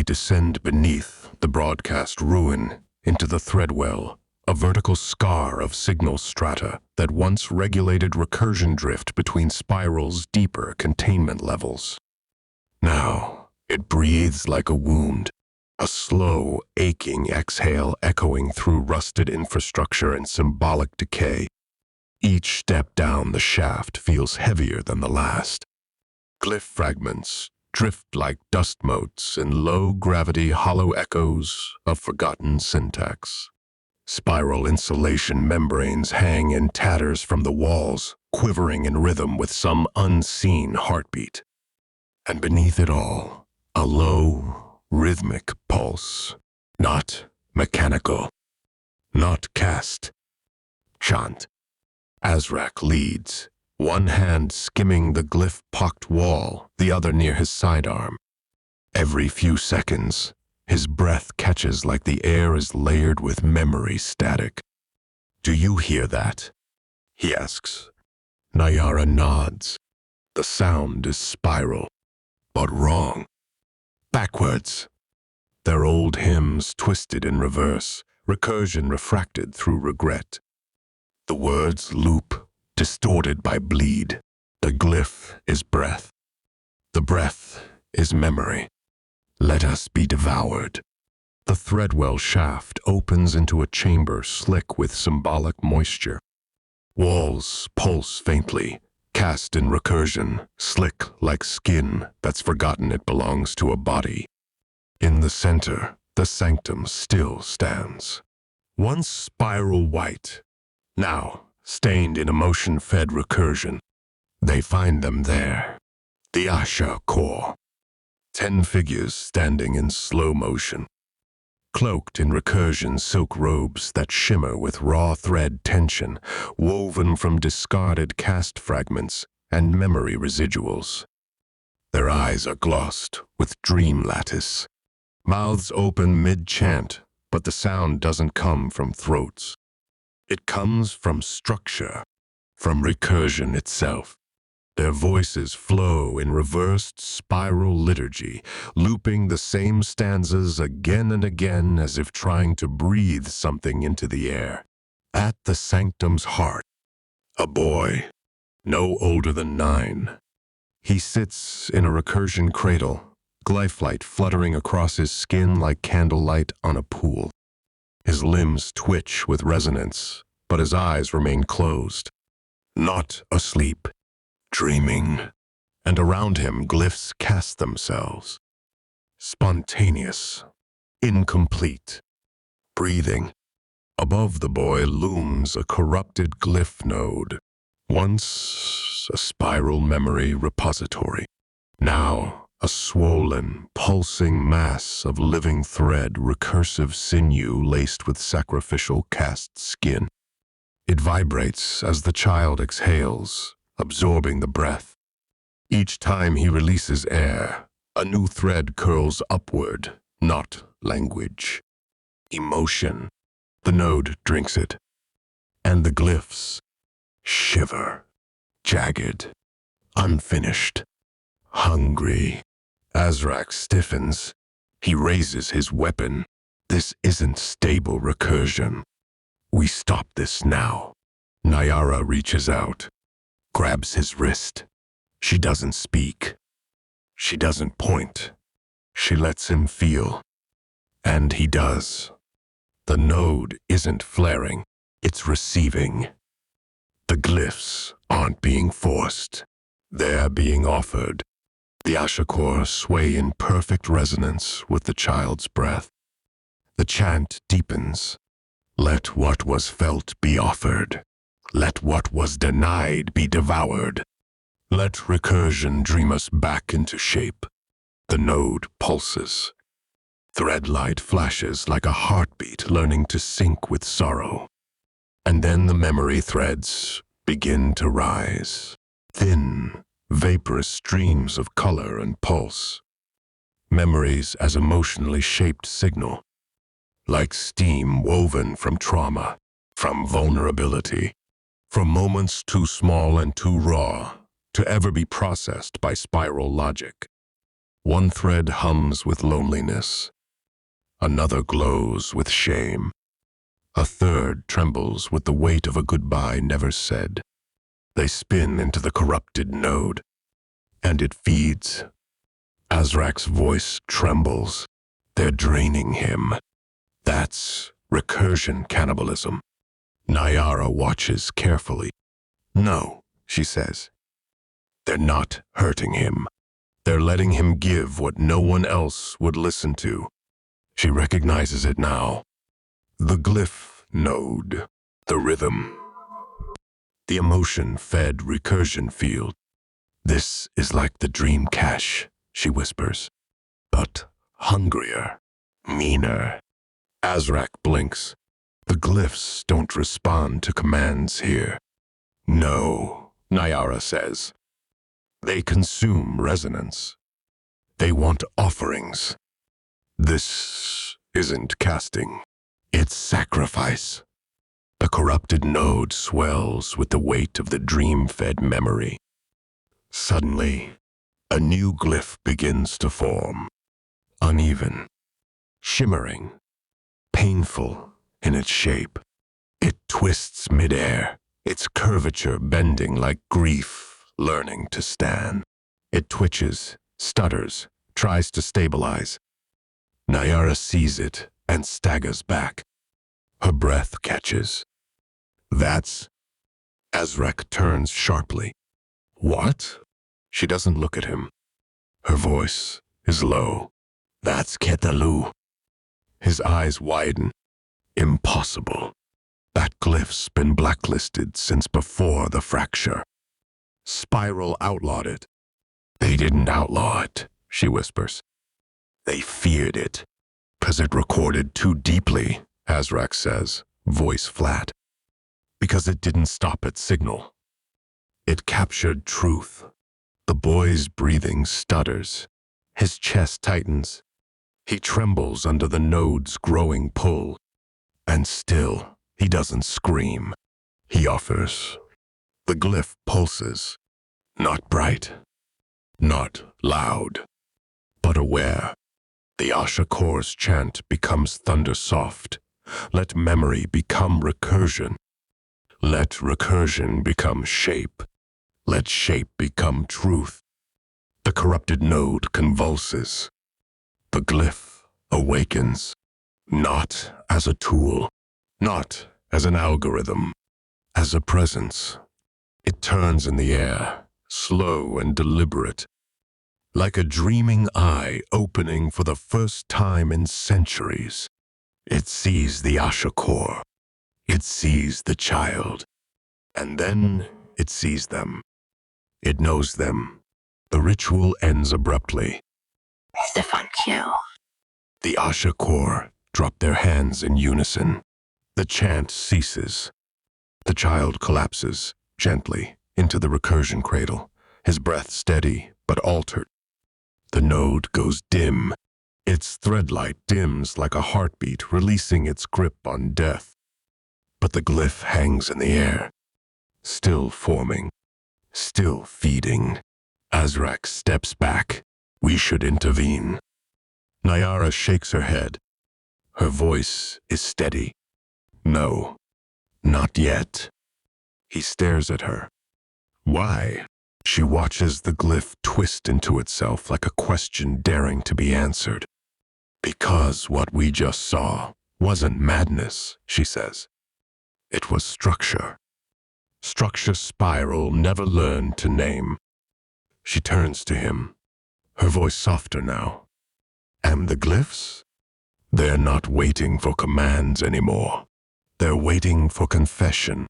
They descend beneath the broadcast ruin into the Threadwell, a vertical scar of signal strata that once regulated recursion drift between spirals' deeper containment levels. Now, it breathes like a wound, a slow, aching exhale echoing through rusted infrastructure and symbolic decay. Each step down the shaft feels heavier than the last. Glyph fragments drift like dust motes in low-gravity hollow echoes of forgotten syntax. Spiral insulation membranes hang in tatters from the walls, quivering in rhythm with some unseen heartbeat. And beneath it all, a low, rhythmic pulse. Not mechanical. Not cast. Chant. Azrak leads, one hand skimming the glyph-pocked wall, the other near his sidearm. Every few seconds, his breath catches like the air is layered with memory static. "Do you hear that?" he asks. Naiara nods. The sound is spiral, but wrong. Backwards. Their old hymns twisted in reverse, recursion refracted through regret. The words loop, distorted by bleed. The glyph is breath. The breath is memory. Let us be devoured. The Threadwell shaft opens into a chamber slick with symbolic moisture. Walls pulse faintly, cast in recursion, slick like skin that's forgotten it belongs to a body. In the center, the sanctum still stands. Once spiral white, now stained in emotion-fed recursion. They find them there. The Asha core. 10 figures standing in slow motion, cloaked in recursion silk robes that shimmer with raw thread tension, woven from discarded cast fragments and memory residuals. Their eyes are glossed with dream lattice, mouths open mid-chant, but the sound doesn't come from throats. It comes from structure, from recursion itself. Their voices flow in reversed spiral liturgy, looping the same stanzas again and again as if trying to breathe something into the air. At the sanctum's heart, a boy, no older than 9. He sits in a recursion cradle, glyph light fluttering across his skin like candlelight on a pool. His limbs twitch with resonance, but his eyes remain closed. Not asleep. Dreaming, and around him glyphs cast themselves. Spontaneous, incomplete, breathing. Above the boy looms a corrupted glyph node, once a spiral memory repository, now a swollen, pulsing mass of living thread, recursive sinew laced with sacrificial cast skin. It vibrates as the child exhales, absorbing the breath. Each time he releases air, a new thread curls upward, not language. Emotion. The node drinks it. And the glyphs shiver, jagged, unfinished, hungry. Azrak stiffens. He raises his weapon. This isn't stable recursion. We stop this now. Naiara reaches out, grabs his wrist. She doesn't speak. She doesn't point. She lets him feel. And he does. The node isn't flaring. It's receiving. The glyphs aren't being forced. They're being offered. The Ashakor sway in perfect resonance with the child's breath. The chant deepens. Let what was felt be offered. Let what was denied be devoured. Let recursion dream us back into shape. The node pulses. Thread light flashes like a heartbeat learning to sync with sorrow. And then the memory threads begin to rise. Thin, vaporous streams of color and pulse. Memories as emotionally shaped signal. Like steam woven from trauma, from vulnerability. From moments too small and too raw to ever be processed by spiral logic. One thread hums with loneliness. Another glows with shame. A third trembles with the weight of a goodbye never said. They spin into the corrupted node, and it feeds. Azrak's voice trembles. They're draining him. That's recursion cannibalism. Naiara watches carefully. No, she says. They're not hurting him. They're letting him give what no one else would listen to. She recognizes it now. The glyph node, the rhythm, the emotion-fed recursion field. This is like the dream cache, she whispers, but hungrier, meaner. Azrak blinks. The glyphs don't respond to commands here. No, Naiara says. They consume resonance. They want offerings. This isn't casting. It's sacrifice. The corrupted node swells with the weight of the dream-fed memory. Suddenly, a new glyph begins to form. Uneven, shimmering, painful in its shape. It twists midair, its curvature bending like grief learning to stand. It twitches, stutters, tries to stabilize. Naiara sees it and staggers back. Her breath catches. That's... Azrak turns sharply. What? She doesn't look at him. Her voice is low. That's Ketalu. His eyes widen. Impossible. That glyph's been blacklisted since before the fracture. Spiral outlawed it. They didn't outlaw it, she whispers. They feared it. 'Cause it recorded too deeply, Azrak says, voice flat. Because it didn't stop at signal. It captured truth. The boy's breathing stutters. His chest tightens. He trembles under the node's growing pull. And still, he doesn't scream. He offers. The glyph pulses. Not bright. Not loud. But aware. The Ashakor's chant becomes thunder soft. Let memory become recursion. Let recursion become shape. Let shape become truth. The corrupted node convulses. The glyph awakens. Not as a tool. Not as an algorithm. As a presence. It turns in the air, slow and deliberate. Like a dreaming eye opening for the first time in centuries. It sees the Ashakor. It sees the child. And then it sees them. It knows them. The ritual ends abruptly. Stefan Q. The Ashakor drop their hands in unison. The chant ceases. The child collapses, gently, into the recursion cradle, his breath steady but altered. The node goes dim. Its threadlight dims like a heartbeat releasing its grip on death. But the glyph hangs in the air, still forming, still feeding. Azrak steps back. We should intervene. Naiara shakes her head. Her voice is steady. No, not yet. He stares at her. Why? She watches the glyph twist into itself like a question daring to be answered. Because what we just saw wasn't madness, she says. It was structure. Structure spiral never learned to name. She turns to him, her voice softer now. And the glyphs? They're not waiting for commands anymore. They're waiting for confession.